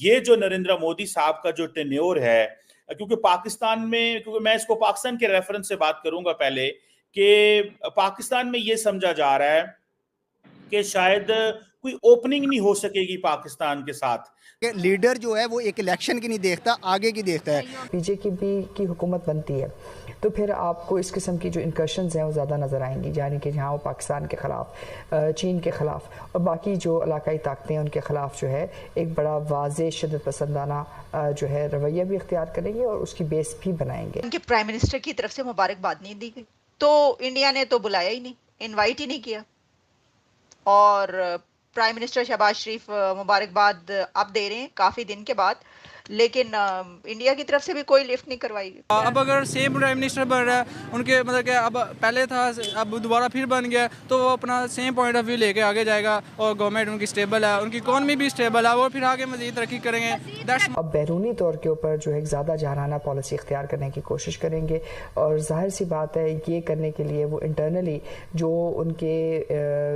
ये जो नरेंद्र मोदी साहब का जो टेन्योर है, क्योंकि पाकिस्तान में, क्योंकि मैं इसको पाकिस्तान के रेफरेंस से बात करूंगा पहले, कि पाकिस्तान में ये समझा जा रहा है कि शायद कोई ओपनिंग नहीं हो सकेगी पाकिस्तान के साथ। लीडर जो है वो एक इलेक्शन की नहीं देखता, आगे की देखता है। बीजेपी की हुकूमत बनती है तो फिर आपको इस किस्म की जो इंकर्शंस हैं वो ज़्यादा नज़र आएंगी, यानी कि जहाँ वो पाकिस्तान के ख़िलाफ़, चीन के ख़िलाफ़ और बाकी जो इलाकाई ताकतें हैं उनके ख़िलाफ़ जो है एक बड़ा वाज़े शिद्दत पसंदाना जो है रवैया भी इख्तियार करेंगे और उसकी बेस भी बनाएंगे। उनके प्राइम मिनिस्टर की तरफ से मुबारकबाद नहीं दी गई, तो इंडिया ने तो बुलाया ही नहीं, इनवाइट ही नहीं किया। और प्राइम मिनिस्टर शहबाज शरीफ मुबारकबाद अब दे रहे हैं काफ़ी दिन के बाद, लेकिन इंडिया की तरफ से भी कोई लिफ्ट नहीं करवाई। अब अगर सेम प्राइम मिनिस्टर बन रहा है, उनके मतलब कि अब पहले था, अब दोबारा फिर बन गया, तो वो अपना सेम पॉइंट ऑफ व्यू लेके आगे जाएगा और गवर्नमेंट उनकी स्टेबल है, उनकी इकॉनमी भी स्टेबल है, वो फिर आगे मज़ीद तरक्की करेंगे। अब बैरूनी तौर के ऊपर जो है ज़्यादा जहराना पॉलिसी इख्तियार करने की कोशिश करेंगे और जाहिर सी बात है ये करने के लिए वो इंटरनली जो उनके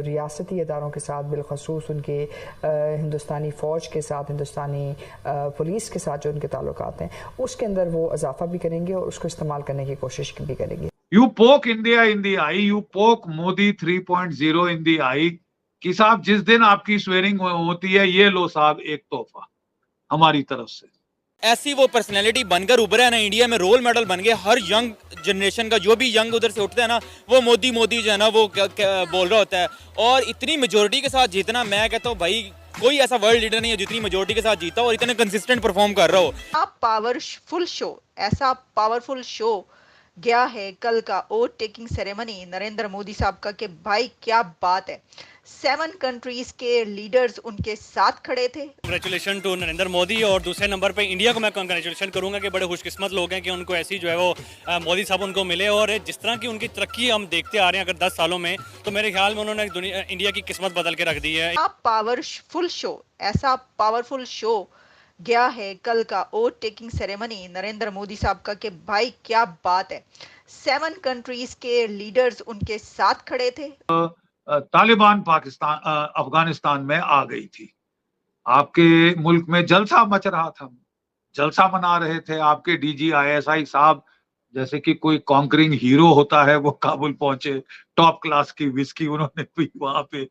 रियासती इदारों के साथ, बिलखसूस उनके हिंदुस्तानी फ़ौज के साथ, हिंदुस्तानी पुलिस के साथ जो उनके ताल्लुकात हैं उसके अंदर वो इजाफा भी करेंगे और उसको इस्तेमाल करने की कोशिश भी करेंगे। You poke India in the eye, you poke Modi 3.0 in the eye कि साहब जिस दिन आपकी स्वेरिंग होती है ये लो साहब एक तोहफा हमारी तरफ से। ऐसी वो पर्सनैलिटी बनकर उभरे है ना, इंडिया में रोल मॉडल बन गए। हर यंग जनरेशन का जो भी यंग उधर से उठता है ना, वो मोदी मोदी जो है ना वो बोल रहा होता है। और इतनी मेजोरिटी के साथ जीतना, मैं कहता हूँ भाई कोई ऐसा वर्ल्ड लीडर नहीं है जितनी मेजोरिटी के साथ जीता और इतने कंसिस्टेंट परफॉर्म कर रहा हो। आप पावरफुल शो, ऐसा पावरफुल शो गया है कल का oath taking ceremony Narendra Modi साहब का, कि भाई क्या बात है। 7 कंट्रीज के लीडर्स उनके साथ खड़े थे। Congratulation to Narendra Modi. और दूसरे नंबर पे इंडिया को मैं कंग्रेचुलेशन करूंगा कि बड़े खुशकिस्मत लोग हैं कि उनको ऐसी जो है वो मोदी साहब उनको मिले। और जिस तरह की उनकी तरक्की हम देखते आ रहे हैं अगर 10 सालों में, तो मेरे ख्याल में उन्होंने इंडिया की किस्मत बदल के रख दी है। आप पावरफुल शो, ऐसा पावरफुल शो गया है कल का oath taking ceremony Narendra Modi साहब का, कि भाई क्या बात है। 7 कंट्रीज के लीडर्स उनके साथ खड़े थे। तालिबान पाकिस्तान अफगानिस्तान में आ गई थी, आपके मुल्क में जलसा मच रहा था, जलसा मना रहे थे। आपके DGISI साहब जैसे कि कोई कॉन्करिंग हीरो होता है वो काबुल पहुंचे, टॉप क्लास की विस्की उन्होंने पी वहां पे।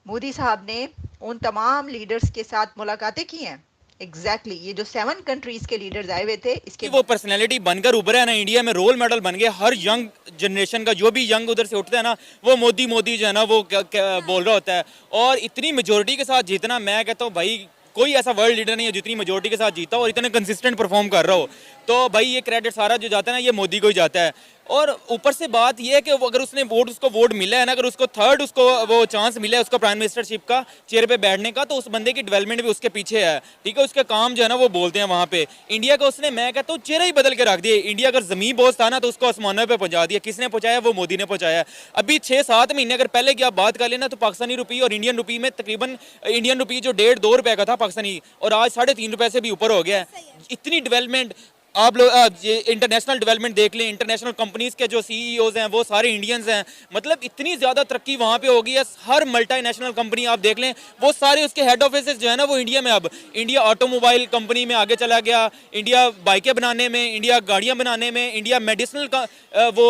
मोदी साहब ने उन तमाम लीडर्स के साथ मुलाकातें की हैं। एग्जैक्टली ये जो 7 कंट्रीज के लीडर्स आए हुए थे, इसके वो पर्सनैलिटी बनकर उभरे है ना, इंडिया में रोल मॉडल बन गए। हर यंग जनरेशन का जो भी यंग उधर से उठता है ना, वो मोदी मोदी जो है ना वो बोल रहा होता है। और इतनी मेजोरिटी के साथ जीतना, मैं कहता हूँ भाई कोई ऐसा वर्ल्ड लीडर नहीं है जितनी मेजोरिटी के साथ जीता और इतने कंसिस्टेंट परफॉर्म कर रहा हो। तो भाई ये क्रेडिट सारा जो जाता है ना, ये मोदी को ही जाता है। और ऊपर से बात ये है कि अगर उसने उसको वोट मिला है ना, अगर उसको थर्ड वो चांस मिला है उसको प्राइम मिनिस्टरशिप का चेयर पे बैठने का, तो उस बंदे की डेवलपमेंट भी उसके पीछे है। ठीक है, उसके काम जो है ना वो बोलते हैं वहाँ पे। इंडिया का उसने, मैं कहता हूँ, चेहरा ही बदल के रख दिया। इंडिया अगर जमीन बोझ था ना तो उसको आसमानों पे पहुंचा दिया। किसने पहुंचाया? वो मोदी ने पहुंचाया। अभी 6-7 महीने अगर पहले की आप बात कर लेना तो पाकिस्तानी रुपये और इंडियन रुपये में तकरीबन इंडियन रुपये जो 1.5-2 रुपये का था पाकिस्तानी, और आज 3.5 रुपये से भी ऊपर हो गया है। इतनी डेवलपमेंट आप लोग इंटरनेशनल डेवलपमेंट देख लें, इंटरनेशनल कंपनीज के जो CEOs हैं वो सारे इंडियंस हैं। मतलब इतनी ज़्यादा तरक्की वहाँ पे हो गई है। हर मल्टीनेशनल कंपनी आप देख लें, वो सारे उसके हेड ऑफिस जो है ना वो इंडिया में। अब इंडिया ऑटोमोबाइल कंपनी में आगे चला गया, इंडिया बाइकें बनाने में, इंडिया गाड़ियाँ बनाने में, इंडिया मेडिसिनल का वो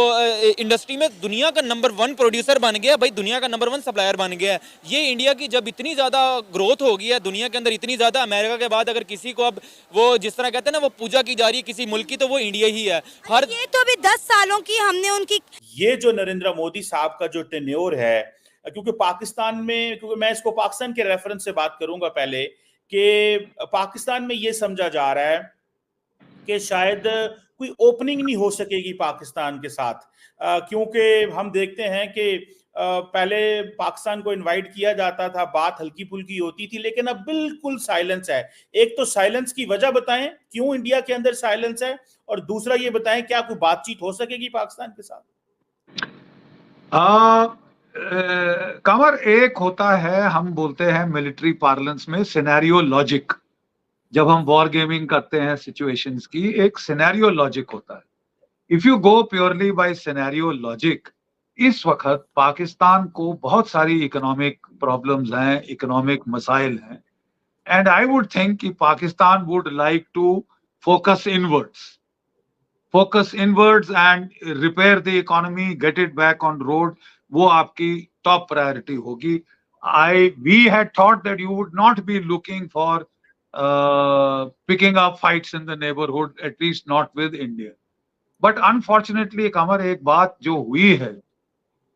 इंडस्ट्री में दुनिया का नंबर 1 प्रोड्यूसर बन गया भाई, दुनिया का नंबर 1 सप्लायर बन गया है। ये इंडिया की जब इतनी ज़्यादा ग्रोथ हो गई है दुनिया के अंदर, इतनी ज़्यादा, अमेरिका के बाद अगर किसी को अब वो जिस तरह कहते हैं ना वो पूजा की जा रही है किसी मुल्क की, तो वो इंडिया ही है। हर ये तो अभी 10 सालों की हमने उनकी, ये जो नरेंद्र मोदी साहब का जो टेन्योर है, क्योंकि पाकिस्तान में, क्योंकि मैं इसको पाकिस्तान के रेफरेंस से बात करूंगा पहले, कि पाकिस्तान में ये समझा जा रहा है कि शायद कोई ओपनिंग नहीं हो सकेगी पाकिस्तान के साथ, क्योंकि हम देखते हैं कि पहले पाकिस्तान को इनवाइट किया जाता था, बात हल्की फुल्की होती थी, लेकिन अब बिल्कुल साइलेंस है। एक तो साइलेंस की वजह बताएं, क्यों इंडिया के अंदर साइलेंस है, और दूसरा ये बताएं क्या कोई बातचीत हो सकेगी पाकिस्तान के साथ? कमर, एक होता है, हम बोलते हैं मिलिट्री पार्लेंस में सिनेरियो लॉजिक। जब हम वॉर गेमिंग करते हैं सिचुएशंस की, एक सिनेरियो लॉजिक होता है। If you go purely by scenario logic, इस वक्त पाकिस्तान को बहुत सारी इकोनॉमिक प्रॉब्लम्स हैं, इकोनॉमिक मसाइल हैं, And I would think कि Pakistan would like to focus inwards and repair the economy, get it back on road. वो आपकी top priority होगी. We had thought that you would not be looking for picking up fights in the neighborhood, at least not with India. But unfortunately, कमर एक बात जो हुई है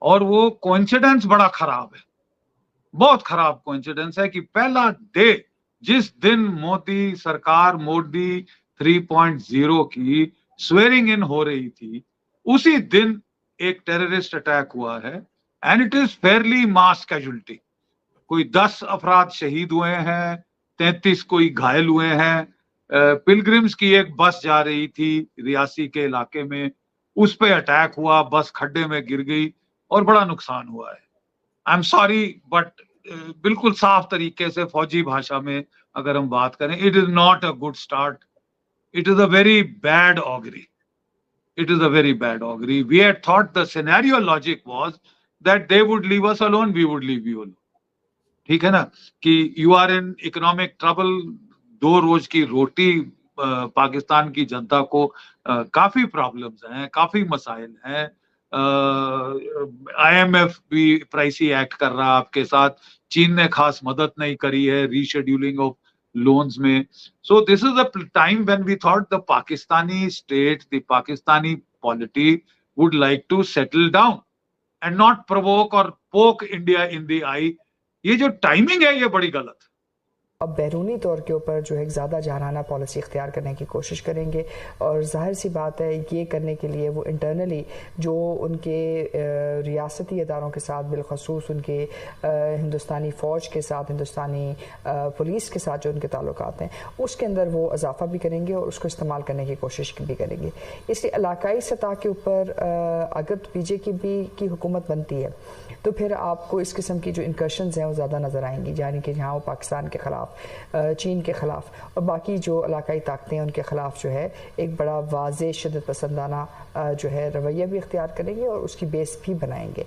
और वो कोइंसिडेंस बड़ा खराब है, बहुत खराब कोइंसिडेंस है कि पहला डे जिस दिन मोदी सरकार मोदी 3.0 की स्वेरिंग इन हो रही थी, उसी दिन एक टेररिस्ट अटैक हुआ है. And it is fairly mass casualty. कोई 10 अफराद शहीद हुए हैं, 33 कोई घायल हुए हैं. पिलग्रिम्स की एक बस जा रही थी रियासी के इलाके में, उस पे अटैक हुआ, बस खड्डे में गिर गई और बड़ा नुकसान हुआ है. आई एम सॉरी बट बिल्कुल साफ तरीके से फौजी भाषा में अगर हम बात करें, it is not a good start. It is a very bad augury. It is a very bad augury. We had thought the scenario logic was that they would leave us alone, we would leave you alone. ठीक है ना, कि you are in economic trouble. 2 रोज की रोटी पाकिस्तान की जनता को काफी problems हैं, काफी मसाइल हैं. IMF भी प्राइसी एक्ट कर रहा है आपके साथ. चीन ने खास मदद नहीं करी है रीशेड्यूलिंग ऑफ loans में. So this is the time when we thought the Pakistani state, the Pakistani polity would like to settle down and not provoke or poke India in the eye. ये जो timing है ये बड़ी गलत है. अब बैरूनी तौर के ऊपर जो है ज़्यादा जारहाना पॉलिसी इख्तियार करने की कोशिश करेंगे और ज़ाहिर सी बात है ये करने के लिए वो इंटरनली जो उनके रियासती इदारों के साथ बिलखसूस उनके हिंदुस्तानी फ़ौज के साथ, हिंदुस्तानी पुलिस के साथ जो उनके ताल्लुकात हैं, उसके अंदर वो इजाफा भी करेंगे और उसको इस्तेमाल करने की कोशिश भी करेंगे. इसलिए इलाकाई सतह के ऊपर अगर बीजेपी की हुकूमत बनती है तो फिर आपको इस किस्म की जो इंकर्शंस हैं वो ज़्यादा नज़र आएंगी, यानी कि जहाँ वो पाकिस्तान के ख़िलाफ़, चीन के ख़िलाफ़ और बाकी जो इलाकाई ताकतें हैं उनके ख़िलाफ़ जो है एक बड़ा वाज़े शिद्दत पसंदाना जो है रवैया भी इख्तियार करेंगे और उसकी बेस भी बनाएंगे.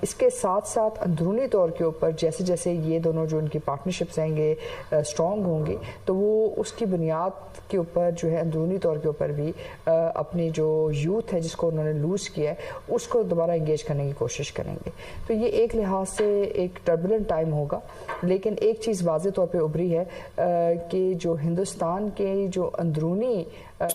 इसके साथ साथ अंदरूनी तौर के ऊपर जैसे जैसे ये दोनों जो उनकी पार्टनरशिप्स आएंगे स्ट्रॉन्ग होंगे तो वो उसकी बुनियाद के ऊपर जो है अंदरूनी तौर के ऊपर भी अपनी जो यूथ है जिसको उन्होंने लूज़ किया है उसको दोबारा इंगेज करने की कोशिश करेंगे. तो ये एक लिहाज से एक टर्बुलेंट टाइम होगा, लेकिन एक चीज़ वाज़े तौर पे उभरी है कि जो हिंदुस्तान के जो अंदरूनी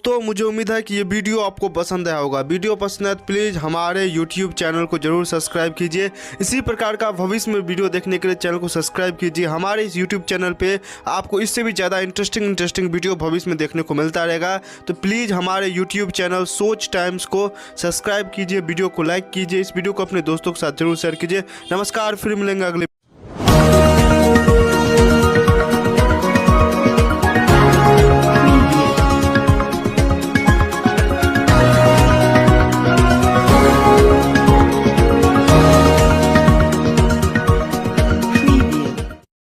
तो मुझे उम्मीद है कि ये वीडियो आपको पसंद आया होगा. वीडियो पसंद है तो प्लीज़ हमारे YouTube चैनल को जरूर सब्सक्राइब कीजिए. इसी प्रकार का भविष्य में वीडियो देखने के लिए चैनल को सब्सक्राइब कीजिए. हमारे इस YouTube चैनल पे आपको इससे भी ज़्यादा इंटरेस्टिंग वीडियो भविष्य में देखने को मिलता रहेगा. तो प्लीज़ हमारे YouTube चैनल सोच टाइम्स को सब्सक्राइब कीजिए, वीडियो को लाइक कीजिए, इस वीडियो को अपने दोस्तों के साथ जरूर शेयर कीजिए. नमस्कार, फिर मिलेंगे अगले